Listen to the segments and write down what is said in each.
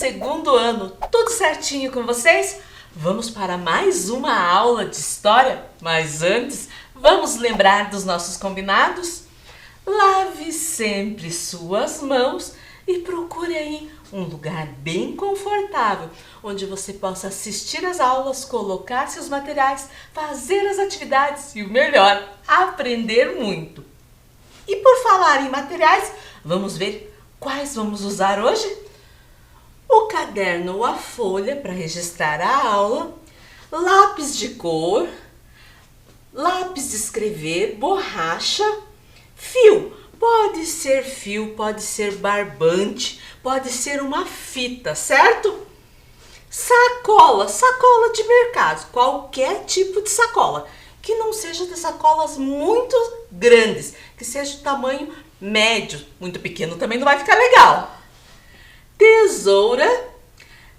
segundo ano. Tudo certinho com vocês? Vamos para mais uma aula de história, mas antes, vamos lembrar dos nossos combinados? Lave sempre suas mãos e procure aí um lugar bem confortável, onde você possa assistir às aulas, colocar seus materiais, fazer as atividades e o melhor, aprender muito. E por falar em materiais, vamos ver quais vamos usar hoje? O caderno ou a folha para registrar a aula, lápis de cor, lápis de escrever, borracha, fio. Pode ser barbante, pode ser uma fita, certo? Sacola de mercado, qualquer tipo de sacola. Que não seja de sacolas muito grandes, que seja de tamanho médio, muito pequeno também não vai ficar legal. Tesoura,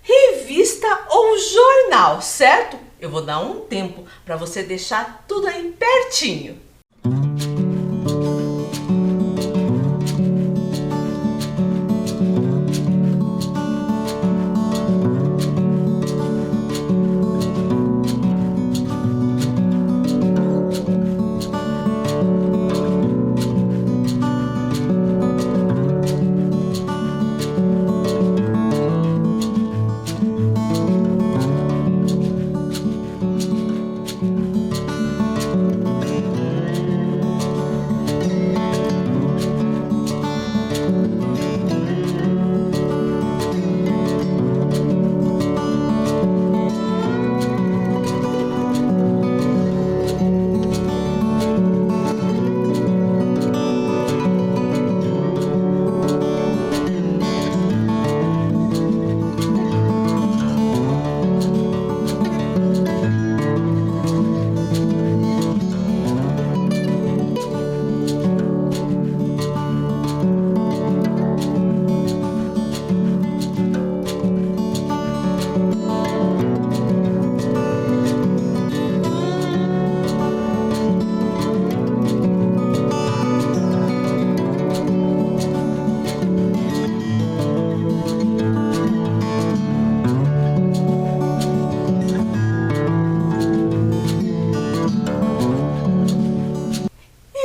revista ou jornal, certo? Eu vou dar um tempo para você deixar tudo aí pertinho.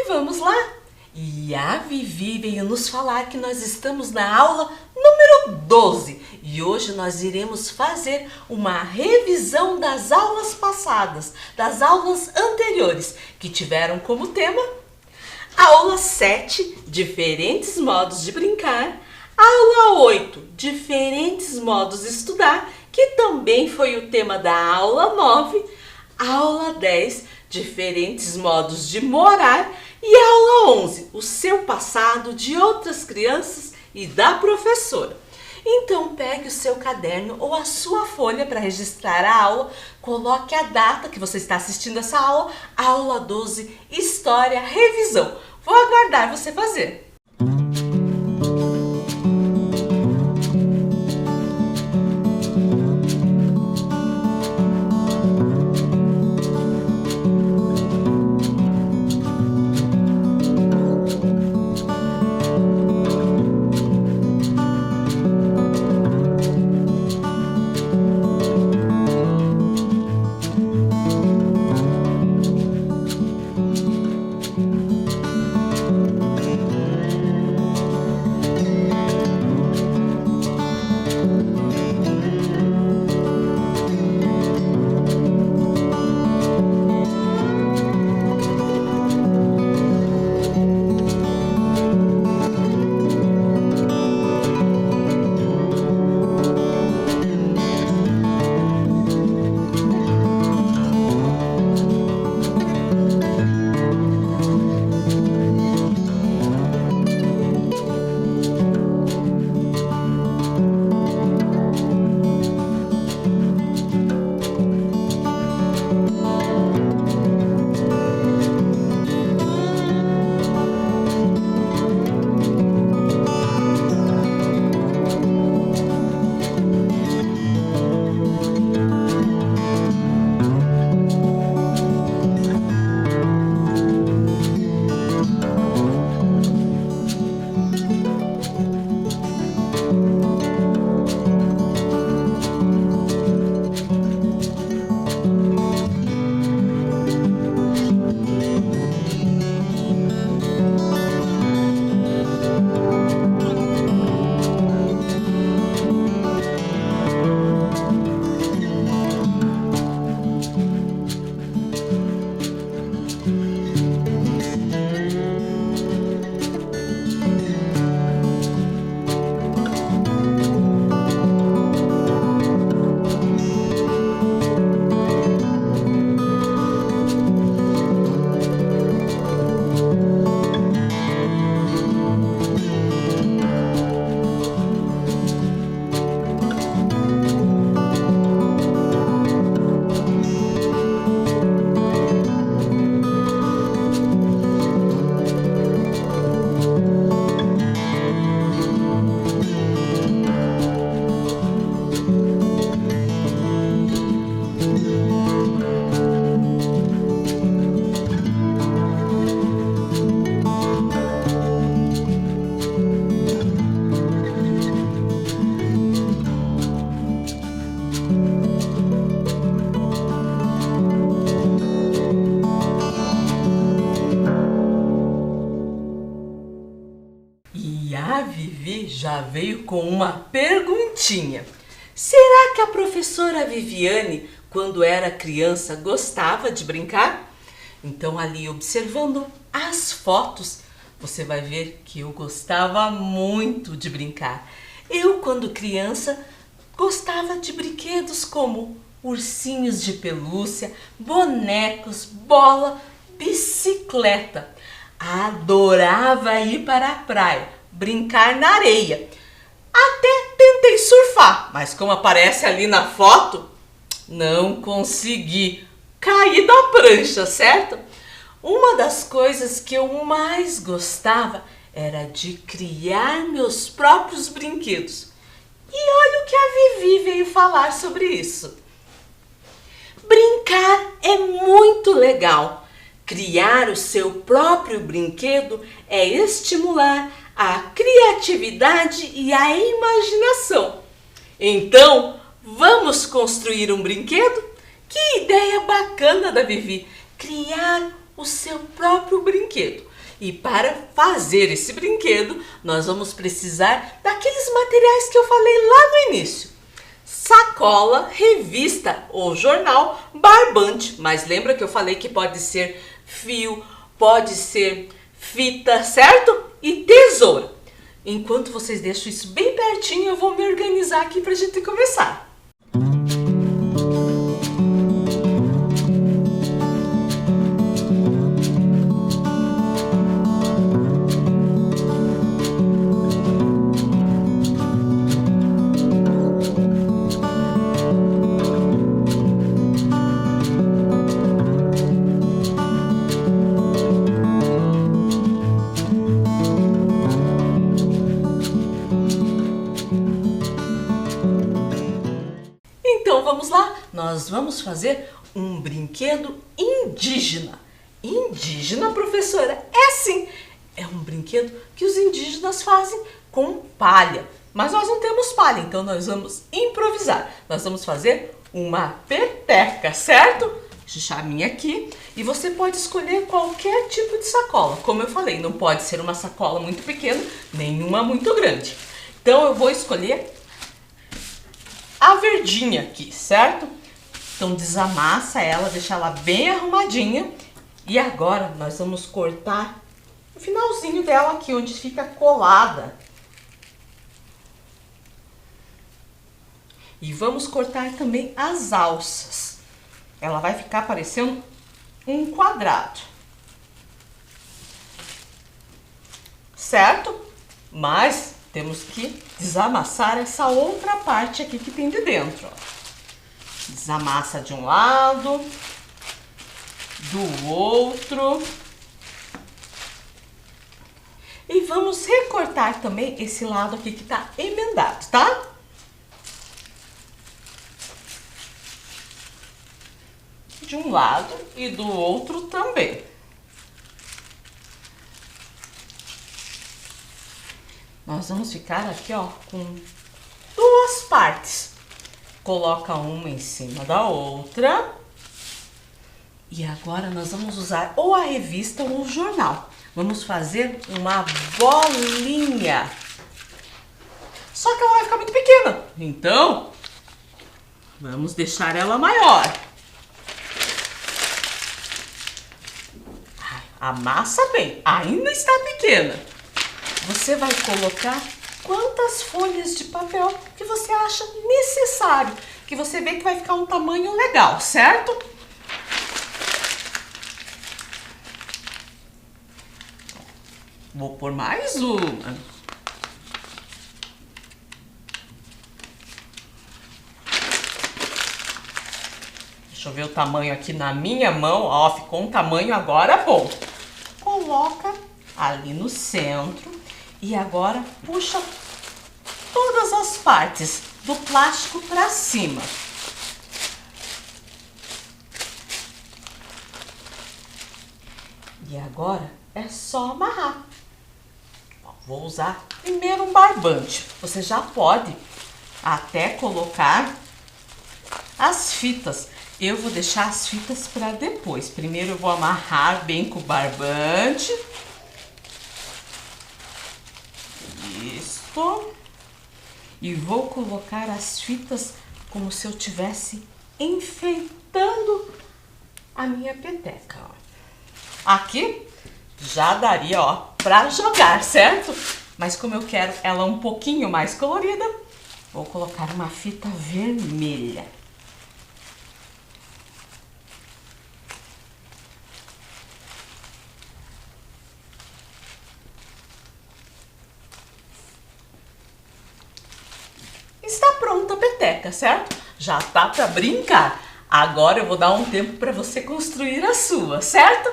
Vamos lá? E a Vivi veio nos falar que nós estamos na aula número 12 e hoje nós iremos fazer uma revisão das aulas passadas, das aulas anteriores, que tiveram como tema aula 7, diferentes modos de brincar, aula 8, diferentes modos de estudar, que também foi o tema da aula 9, aula 10, diferentes modos de morar, e a aula 11, o seu passado, de outras crianças e da professora. Então pegue o seu caderno ou a sua folha para registrar a aula, coloque a data que você está assistindo essa aula, aula 12, História, Revisão. Vou aguardar você fazer. já veio com uma perguntinha. Será que a professora Viviane, quando era criança, gostava de brincar? Então, ali observando as fotos, você vai ver que eu gostava muito de brincar. Eu, quando criança, gostava de brinquedos como ursinhos de pelúcia, bonecos, bola, bicicleta. Adorava ir para a praia, brincar na areia. Até tentei surfar, mas como aparece ali na foto, não consegui. Caí da prancha, certo? Uma das coisas que eu mais gostava era de criar meus próprios brinquedos. E olha o que a Vivi veio falar sobre isso. Brincar é muito legal. Criar o seu próprio brinquedo é estimular a criatividade e a imaginação. Então, vamos construir um brinquedo? Que ideia bacana da Vivi! Criar o seu próprio brinquedo. E para fazer esse brinquedo, nós vamos precisar daqueles materiais que eu falei lá no início. Sacola, revista ou jornal, barbante. Mas lembra que eu falei que pode ser fio, pode ser fita, certo? E tesoura. Enquanto vocês deixam isso bem pertinho, eu vou me organizar aqui para a gente começar. Então vamos lá, nós vamos fazer um brinquedo indígena. Indígena, professora? É sim, é um brinquedo que os indígenas fazem com palha. Mas nós não temos palha, então nós vamos improvisar. Nós vamos fazer uma peteca, certo? Deixa a minha aqui. E você pode escolher qualquer tipo de sacola. Como eu falei, não pode ser uma sacola muito pequena, nenhuma muito grande. Então eu vou escolher a verdinha aqui, certo? Então desamassa ela, deixa ela bem arrumadinha. E agora nós vamos cortar o finalzinho dela aqui, onde fica colada. E vamos cortar também as alças. Ela vai ficar parecendo um quadrado. Certo? Mas temos que desamassar essa outra parte aqui que tem de dentro. Ó. Desamassa de um lado, do outro. E vamos recortar também esse lado aqui que tá emendado, tá? De um lado e do outro também. Nós vamos ficar aqui, ó, com duas partes. Coloca uma em cima da outra. E agora nós vamos usar ou a revista ou o jornal. Vamos fazer uma bolinha. Só que ela vai ficar muito pequena. Então, vamos deixar ela maior. Amassa bem, ainda está pequena. Você vai colocar quantas folhas de papel que você acha necessário, que você vê que vai ficar um tamanho legal, certo? Vou pôr mais uma. Deixa eu ver o tamanho aqui na minha mão. Ó, ficou um tamanho agora bom. Coloca ali no centro e agora puxa todas as partes do plástico para cima. E agora é só amarrar. Ó, vou usar primeiro um barbante. Você já pode até colocar as fitas. Eu vou deixar as fitas para depois. Primeiro eu vou amarrar bem com o barbante. Isso. rosto e vou colocar as fitas como se eu estivesse enfeitando a minha peteca. Ó. Aqui já daria, ó, pra jogar, certo? Mas como eu quero ela um pouquinho mais colorida, vou colocar uma fita vermelha. Está pronta a peteca, certo? Já tá para brincar. Agora eu vou dar um tempo para você construir a sua, certo?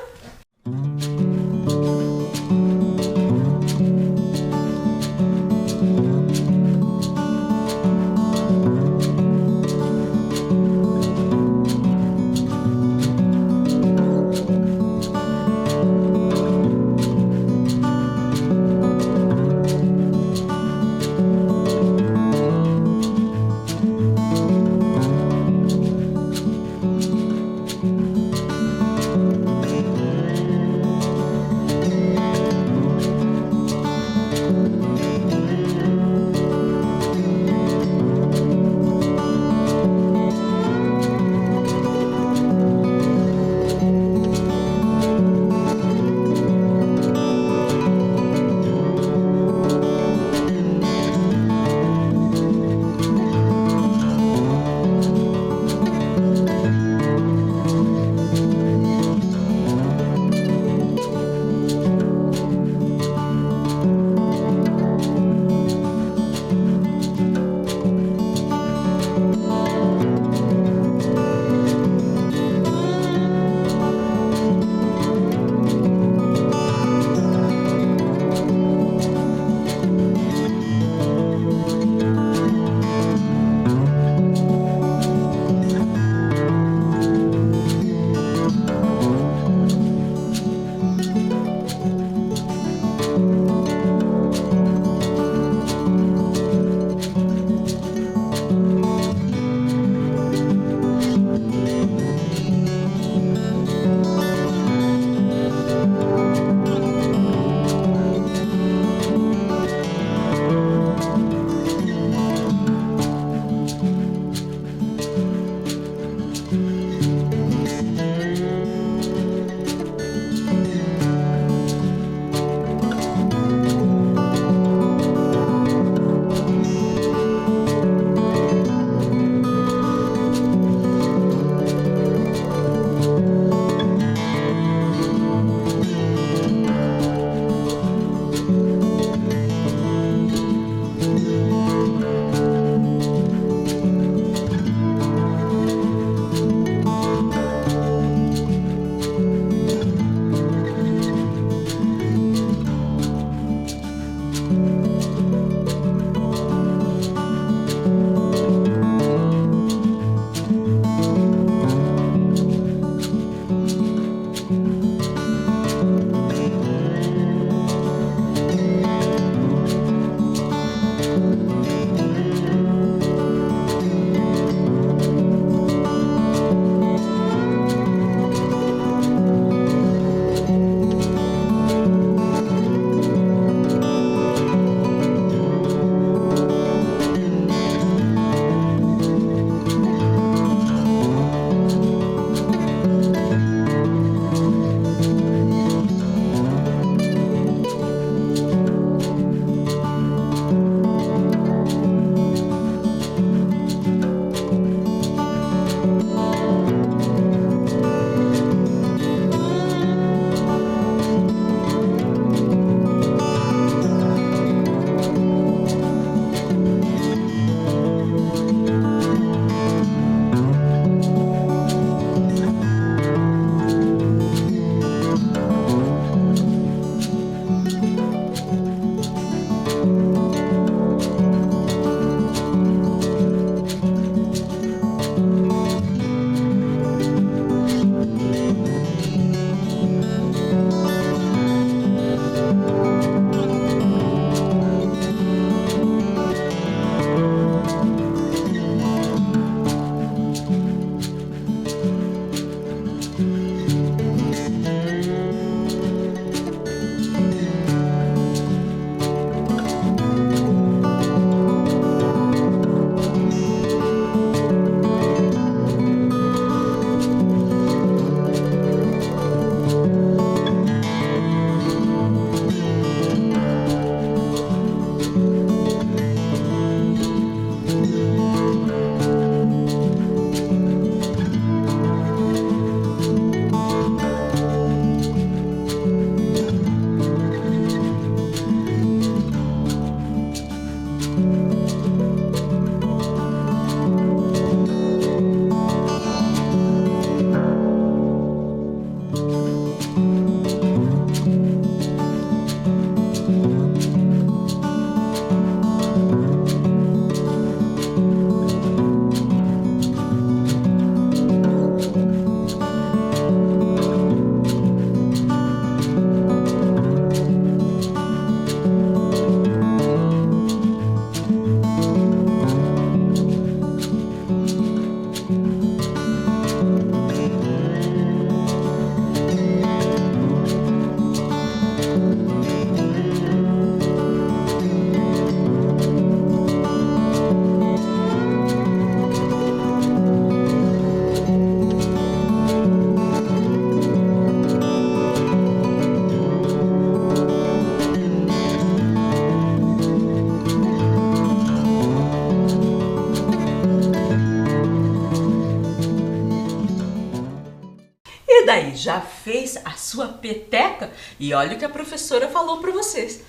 aí, já fez a sua peteca? E olha o que a professora falou para vocês.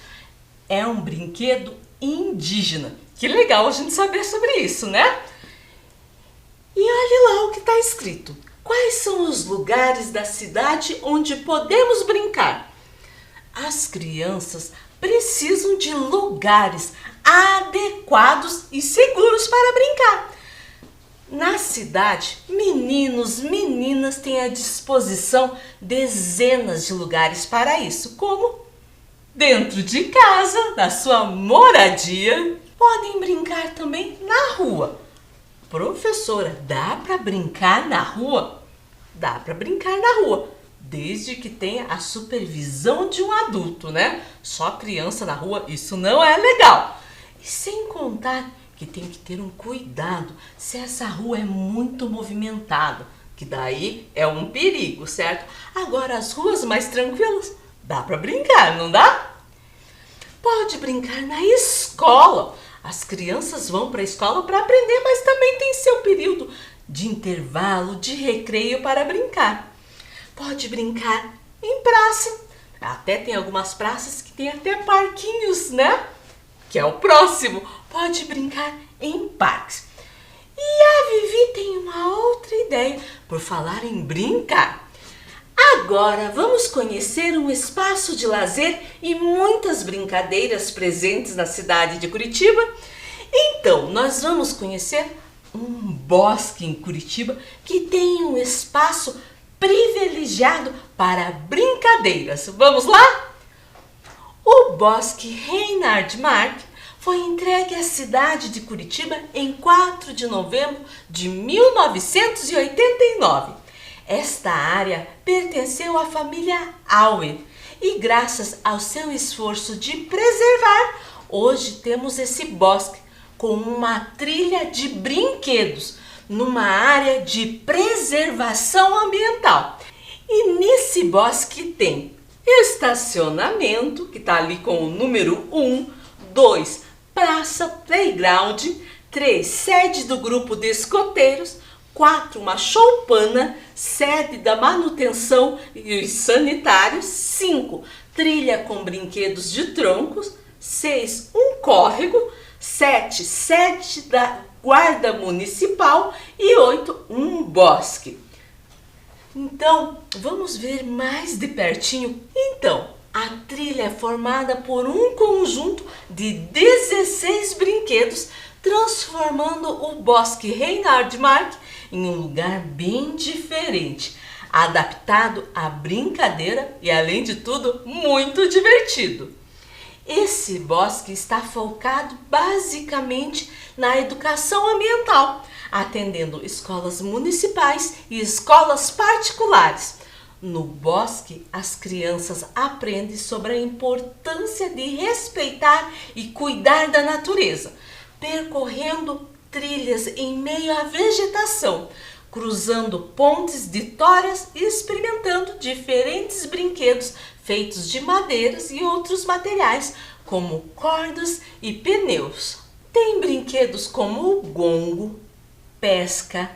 É um brinquedo indígena. Que legal a gente saber sobre isso, né? E olha lá o que está escrito. Quais são os lugares da cidade onde podemos brincar? As crianças precisam de lugares adequados e seguros para brincar. Na cidade, meninos, meninas têm à disposição dezenas de lugares para isso, como dentro de casa, na sua moradia. Podem brincar também na rua. Professora, dá para brincar na rua? Dá para brincar na rua, desde que tenha a supervisão de um adulto, né? Só criança na rua, isso não é legal. E sem contar que tem que ter um cuidado se essa rua é muito movimentada, que daí é um perigo, certo? Agora, as ruas mais tranquilas, dá para brincar, não dá? Pode brincar na escola. As crianças vão para a escola para aprender, mas também tem seu período de intervalo, de recreio para brincar. Pode brincar em praça. Até tem algumas praças que tem até parquinhos, né? Que é o próximo. Pode brincar em parques. E a Vivi tem uma outra ideia, por falar em brincar. Agora vamos conhecer um espaço de lazer e muitas brincadeiras presentes na cidade de Curitiba. Então, nós vamos conhecer um bosque em Curitiba que tem um espaço privilegiado para brincadeiras. Vamos lá? O Bosque Reinhard Mark foi entregue à cidade de Curitiba em 4 de novembro de 1989. Esta área pertenceu à família Auer e, graças ao seu esforço de preservar, hoje temos esse bosque com uma trilha de brinquedos numa área de preservação ambiental. E nesse bosque tem estacionamento, que está ali com o número 1, 2, praça, playground, 3, sede do grupo de escoteiros, 4, uma choupana, sede da manutenção e sanitários, 5, trilha com brinquedos de troncos, 6, um córrego, 7, sede da guarda municipal e 8, um bosque. Então, vamos ver mais de pertinho. Então, a trilha é formada por um conjunto de 16 brinquedos, transformando o Bosque Reinhard Mark em um lugar bem diferente, adaptado à brincadeira e, além de tudo, muito divertido. Esse bosque está focado basicamente na educação ambiental, atendendo escolas municipais e escolas particulares. No bosque, as crianças aprendem sobre a importância de respeitar e cuidar da natureza, percorrendo trilhas em meio à vegetação, cruzando pontes de toras e experimentando diferentes brinquedos feitos de madeiras e outros materiais, como cordas e pneus. Tem brinquedos como o gongo, pesca,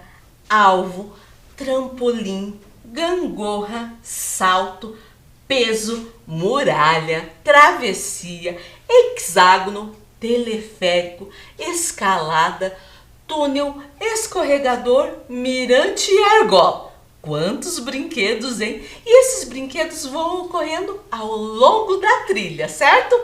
alvo, trampolim, gangorra, salto, peso, muralha, travessia, hexágono, teleférico, escalada, túnel, escorregador, mirante e argola. Quantos brinquedos, hein? E esses brinquedos vão ocorrendo ao longo da trilha, certo?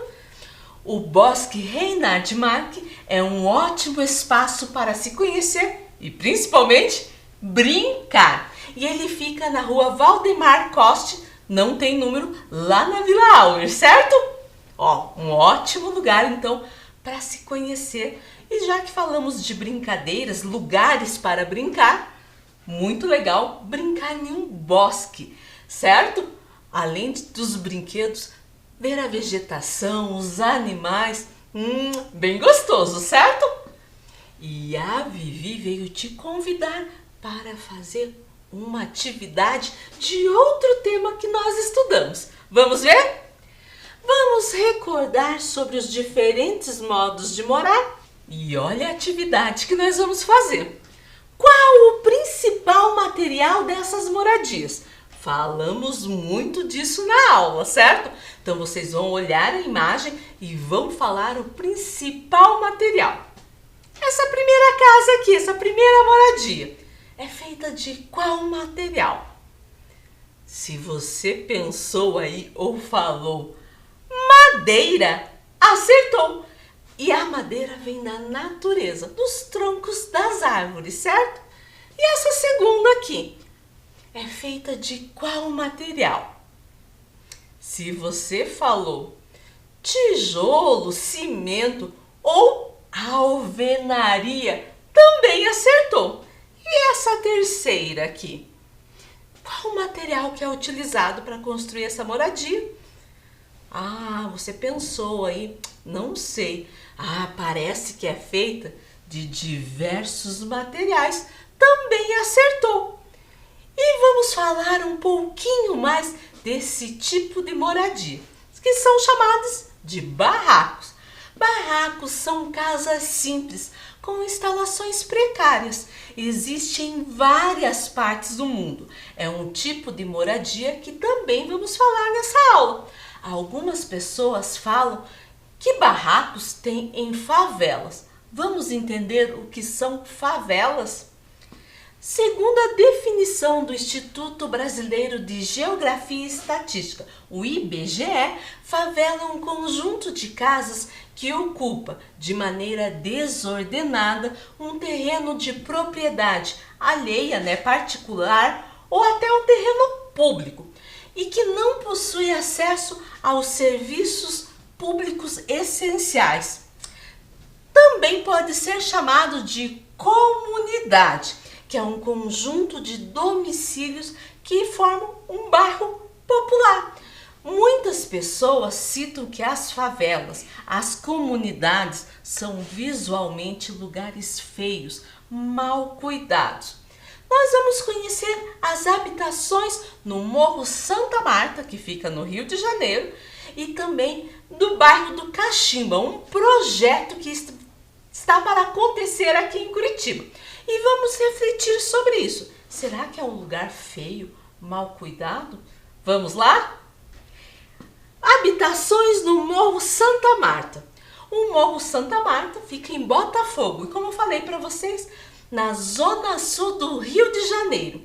O Bosque Reinhard Mark é um ótimo espaço para se conhecer e, principalmente, brincar. E ele fica na rua Valdemar Coste, não tem número, lá na Vila Auer, certo? Ó, um ótimo lugar, então, para se conhecer. E já que falamos de brincadeiras, lugares para brincar, muito legal brincar em um bosque, certo? Além dos brinquedos, ver a vegetação, os animais, bem gostoso, certo? E a Vivi veio te convidar para fazer uma atividade de outro tema que nós estudamos. Vamos ver? Vamos recordar sobre os diferentes modos de morar? E olha a atividade que nós vamos fazer. Qual o principal material dessas moradias? Falamos muito disso na aula, certo? Então vocês vão olhar a imagem e vão falar o principal material. Essa primeira casa aqui, essa primeira moradia, é feita de qual material? Se você pensou aí ou falou madeira, acertou! E a madeira vem da natureza, dos troncos das árvores, certo? E essa segunda aqui é feita de qual material? Se você falou tijolo, cimento ou alvenaria, também acertou. E essa terceira aqui? Qual o material que é utilizado para construir essa moradia? Ah, você pensou aí, não sei. Ah, parece que é feita de diversos materiais. Também acertou. E vamos falar um pouquinho mais desse tipo de moradia, que são chamadas de barracos. Barracos são casas simples, com instalações precárias. Existem em várias partes do mundo. É um tipo de moradia que também vamos falar nessa aula. Algumas pessoas falam que barracos tem em favelas. Vamos entender o que são favelas? Segundo a definição do Instituto Brasileiro de Geografia e Estatística, o IBGE, favela é um conjunto de casas que ocupa de maneira desordenada um terreno de propriedade alheia, particular, ou até um terreno público, e que não possui acesso aos serviços públicos essenciais. Também pode ser chamado de comunidade, que é um conjunto de domicílios que formam um bairro popular. Muitas pessoas citam que as favelas, as comunidades, são visualmente lugares feios, mal cuidados. Nós vamos conhecer as habitações no Morro Santa Marta, que fica no Rio de Janeiro, e também do bairro do Caximba, um projeto que está para acontecer aqui em Curitiba. E vamos refletir sobre isso. Será que é um lugar feio, mal cuidado? Vamos lá? Habitações no Morro Santa Marta. O Morro Santa Marta fica em Botafogo e, como eu falei para vocês, na zona sul do Rio de Janeiro.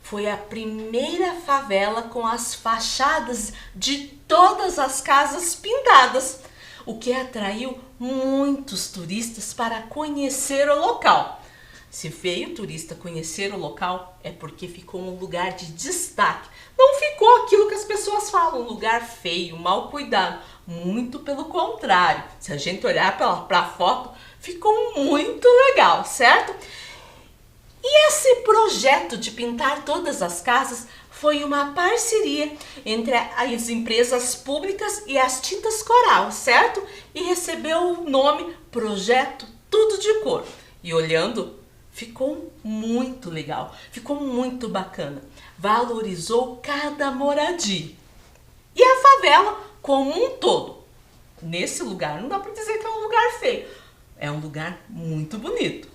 Foi a primeira favela com as fachadas de todas as casas pintadas, o que atraiu muitos turistas para conhecer o local. Se veio turista conhecer o local, é porque ficou um lugar de destaque. Não ficou aquilo que as pessoas falam, um lugar feio, mal cuidado. Muito pelo contrário. Se a gente olhar para a foto, ficou muito legal, certo? E esse projeto de pintar todas as casas foi uma parceria entre as empresas públicas e as tintas Coral, certo? E recebeu o nome Projeto Tudo de Cor. E olhando, ficou muito legal, ficou muito bacana. Valorizou cada moradia. E a favela como um todo. Nesse lugar, não dá para dizer que é um lugar feio. É um lugar muito bonito.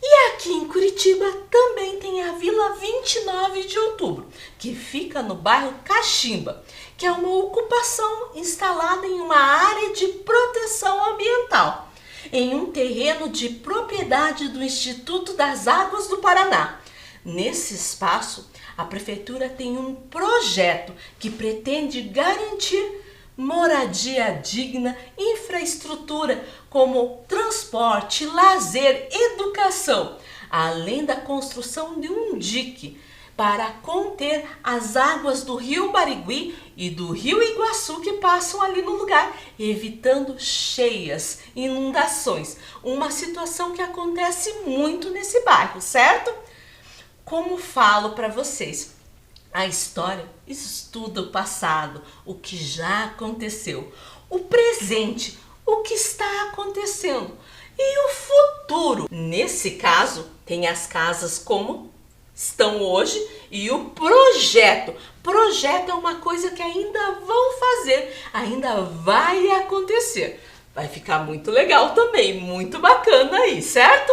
E aqui em Curitiba também tem a Vila 29 de Outubro, que fica no bairro Caximba, que é uma ocupação instalada em uma área de proteção ambiental, em um terreno de propriedade do Instituto das Águas do Paraná. Nesse espaço, a prefeitura tem um projeto que pretende garantir moradia digna, infraestrutura como transporte, lazer, educação, além da construção de um dique para conter as águas do Rio Barigui e do Rio Iguaçu que passam ali no lugar, evitando cheias, inundações, uma situação que acontece muito nesse bairro, certo? Como falo para vocês, a história estuda o passado, o que já aconteceu, o presente, o que está acontecendo e o futuro. Nesse caso, tem as casas como estão hoje e o projeto. Projeto é uma coisa que ainda vão fazer, ainda vai acontecer. Vai ficar muito legal também, muito bacana aí, certo?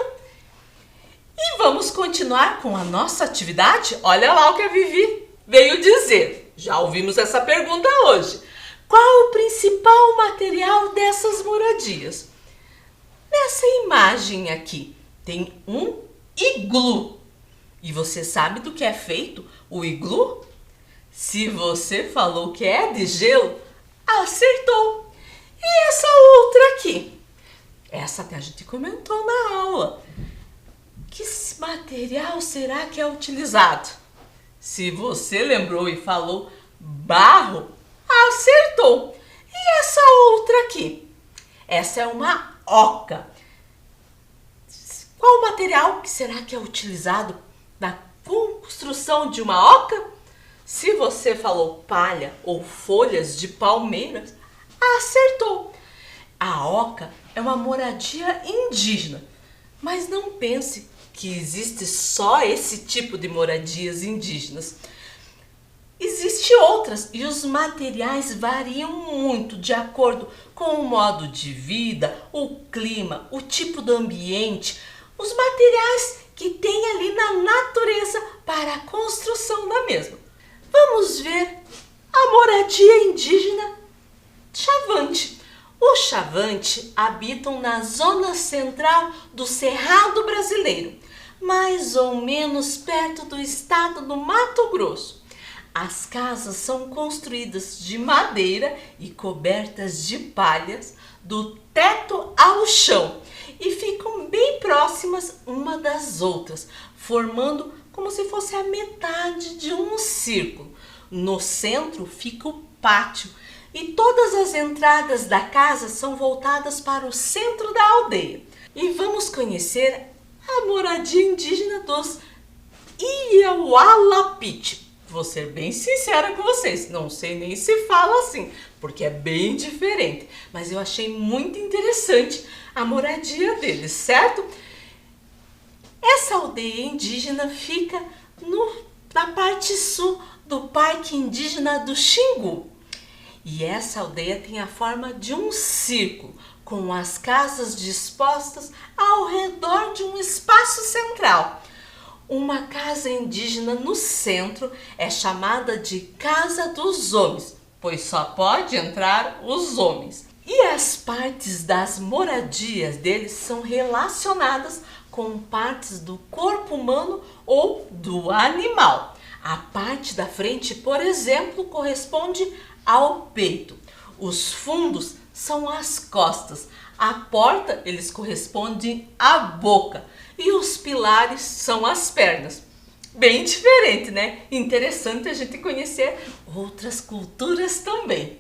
E vamos continuar com a nossa atividade? Olha lá o que a Vivi veio dizer, já ouvimos essa pergunta hoje, qual o principal material dessas moradias? Nessa imagem aqui tem um iglu. E você sabe do que é feito o iglu? Se você falou que é de gelo, acertou. E essa outra aqui? Essa até a gente comentou na aula. Que material será que é utilizado? Se você lembrou e falou barro, acertou. E essa outra aqui? Essa é uma oca. Qual material que será que é utilizado na construção de uma oca? Se você falou palha ou folhas de palmeiras, acertou. A oca é uma moradia indígena, mas não pense que existe só esse tipo de moradias indígenas. Existem outras e os materiais variam muito de acordo com o modo de vida, o clima, o tipo do ambiente, os materiais que tem ali na natureza para a construção da mesma. Vamos ver a moradia indígena Chavante. Os Chavante habitam na zona central do Cerrado brasileiro, mais ou menos perto do estado do Mato Grosso. As casas são construídas de madeira e cobertas de palhas do teto ao chão e ficam bem próximas uma das outras, formando como se fosse a metade de um círculo. No centro fica o pátio e todas as entradas da casa são voltadas para o centro da aldeia. E vamos conhecer a moradia indígena dos Iaualapiti. Vou ser bem sincera com vocês, não sei nem se fala assim, porque é bem diferente. Mas eu achei muito interessante a moradia deles, certo? Essa aldeia indígena fica na parte sul do Parque Indígena do Xingu. E essa aldeia tem a forma de um círculo, com as casas dispostas ao redor de um espaço central. Uma casa indígena no centro é chamada de Casa dos Homens, pois só pode entrar os homens. E as partes das moradias deles são relacionadas com partes do corpo humano ou do animal. A parte da frente, por exemplo, corresponde ao peito. Os fundos são as costas. A porta, eles correspondem à boca. E os pilares são as pernas. Bem diferente, né? Interessante a gente conhecer outras culturas também.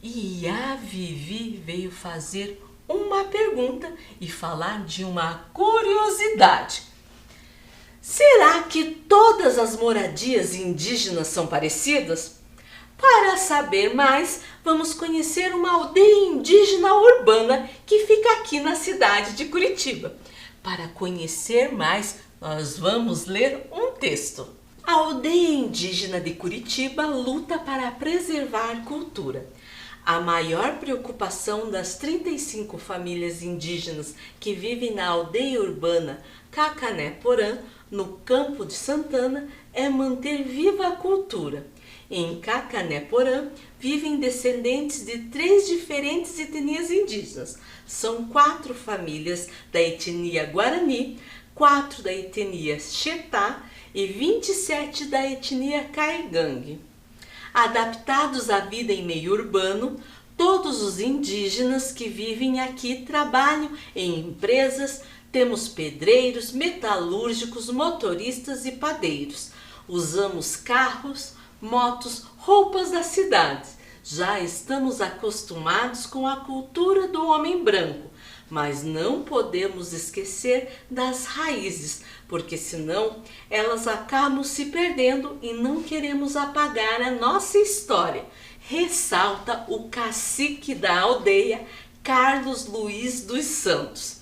E a Vivi veio fazer uma pergunta e falar de uma curiosidade. Será que todas as moradias indígenas são parecidas? Para saber mais, vamos conhecer uma aldeia indígena urbana que fica aqui na cidade de Curitiba. Para conhecer mais, nós vamos ler um texto. A aldeia indígena de Curitiba luta para preservar a cultura. A maior preocupação das 35 famílias indígenas que vivem na aldeia urbana Cacané-Porã, no Campo de Santana, é manter viva a cultura. Em Cacané-Porã vivem descendentes de 3 diferentes etnias indígenas. São 4 famílias da etnia Guarani, 4 da etnia Xetá e 27 da etnia Caigangue. Adaptados à vida em meio urbano, todos os indígenas que vivem aqui trabalham em empresas. Temos pedreiros, metalúrgicos, motoristas e padeiros. Usamos carros, motos, roupas da cidade. Já estamos acostumados com a cultura do homem branco, mas não podemos esquecer das raízes, porque senão elas acabam se perdendo e não queremos apagar a nossa história. Ressalta o cacique da aldeia, Carlos Luiz dos Santos.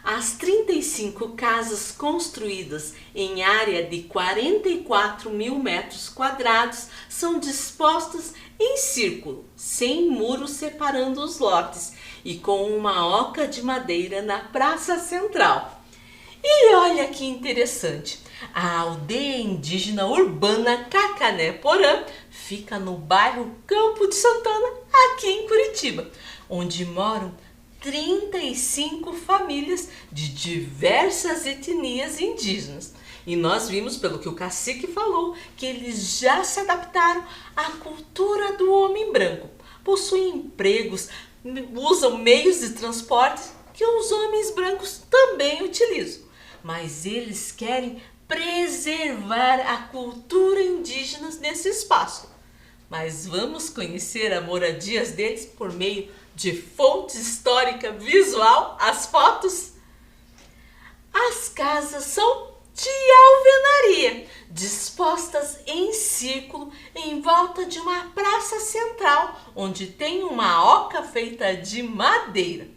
As 35 casas construídas em área de 44 mil metros quadrados são dispostas em círculo, sem muros separando os lotes e com uma oca de madeira na praça central. E olha que interessante, A aldeia indígena urbana Cacané-Porã fica no bairro Campo de Santana, aqui em Curitiba, onde moram 35 famílias de diversas etnias indígenas. E nós vimos, pelo que o cacique falou, que eles já se adaptaram à cultura do homem branco. Possuem empregos, usam meios de transporte que os homens brancos também utilizam. Mas eles querem preservar a cultura indígena nesse espaço. Mas vamos conhecer as moradias deles por meio de fonte histórica visual, as fotos? As casas são de alvenaria, dispostas em círculo em volta de uma praça central, onde tem uma oca feita de madeira.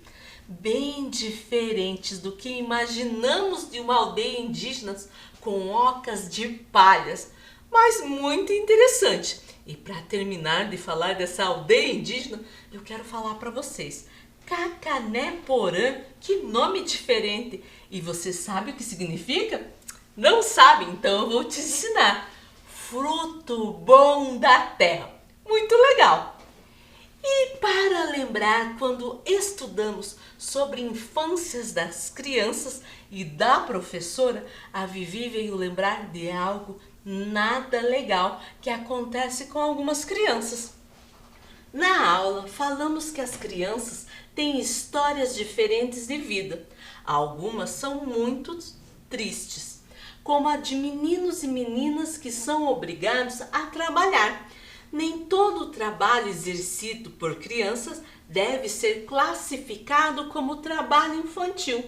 Bem diferentes do que imaginamos de uma aldeia indígena com ocas de palhas, mas muito interessante. E para terminar de falar dessa aldeia indígena, eu quero falar para vocês. Cacané-Porã, que nome diferente! E você sabe o que significa? Não sabe? Então eu vou te ensinar. Fruto bom da terra. Muito legal! E para lembrar, quando estudamos sobre infâncias das crianças e da professora, a Vivi veio lembrar de algo nada legal que acontece com algumas crianças. Na aula, falamos que as crianças têm histórias diferentes de vida. Algumas são muito tristes, como a de meninos e meninas que são obrigados a trabalhar. Nem todo trabalho exercido por crianças deve ser classificado como trabalho infantil.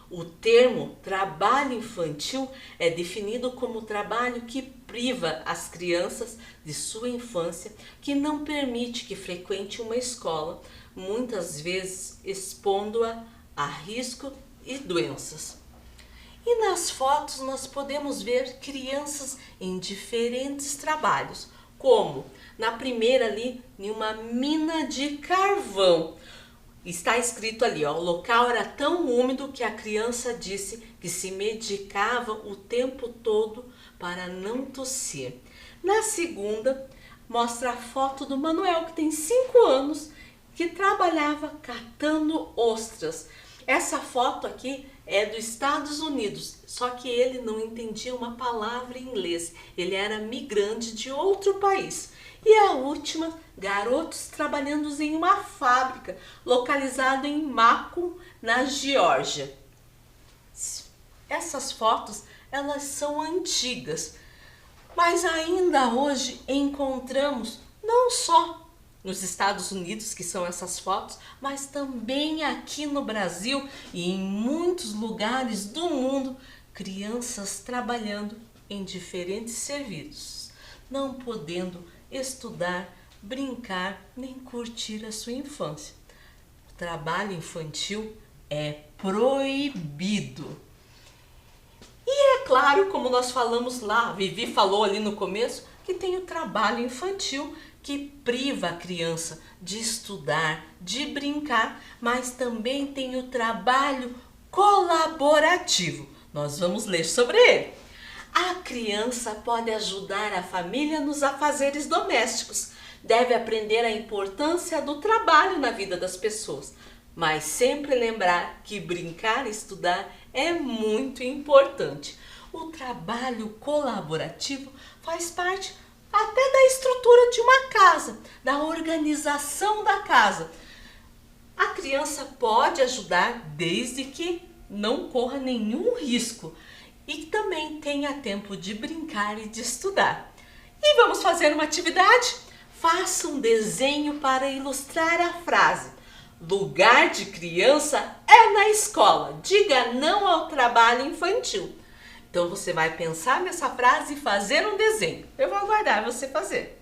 O termo trabalho infantil é definido como trabalho que priva as crianças de sua infância, que não permite que frequente uma escola, muitas vezes expondo-a a risco e doenças. E nas fotos nós podemos ver crianças em diferentes trabalhos, como na primeira ali, em uma mina de carvão. Está escrito ali, ó, o local era tão úmido que a criança disse que se medicava o tempo todo para não tossir. Na segunda, mostra a foto do Manuel, que tem 5 anos, que trabalhava catando ostras. Essa foto aqui é dos Estados Unidos, só que ele não entendia uma palavra em inglês. Ele era migrante de outro país. E a última, garotos trabalhando em uma fábrica localizada em Macon, na Geórgia. Essas fotos, elas são antigas, mas ainda hoje encontramos não só nos Estados Unidos, que são essas fotos, mas também aqui no Brasil e em muitos lugares do mundo, crianças trabalhando em diferentes serviços, não podendo estudar, brincar, nem curtir a sua infância. O trabalho infantil é proibido. E é claro, como nós falamos lá, a Vivi falou ali no começo, que tem o trabalho infantil que priva a criança de estudar, de brincar, mas também tem o trabalho colaborativo. Nós vamos ler sobre ele. A criança pode ajudar a família nos afazeres domésticos. Deve aprender a importância do trabalho na vida das pessoas, mas sempre lembrar que brincar e estudar é muito importante. O trabalho colaborativo faz parte até da estrutura de uma casa, da organização da casa. A criança pode ajudar desde que não corra nenhum risco e também tenha tempo de brincar e de estudar. E vamos fazer uma atividade? Faça um desenho para ilustrar a frase: lugar de criança é na escola. Diga não ao trabalho infantil. Então você vai pensar nessa frase e fazer um desenho. Eu vou aguardar você fazer.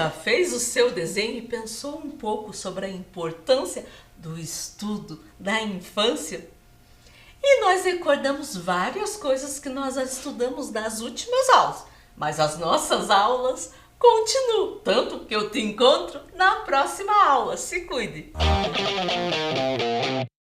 já fez o seu desenho e pensou um pouco sobre a importância do estudo da infância? E nós recordamos várias coisas que nós estudamos nas últimas aulas, mas as nossas aulas continuam, tanto que eu te encontro na próxima aula. Se cuide!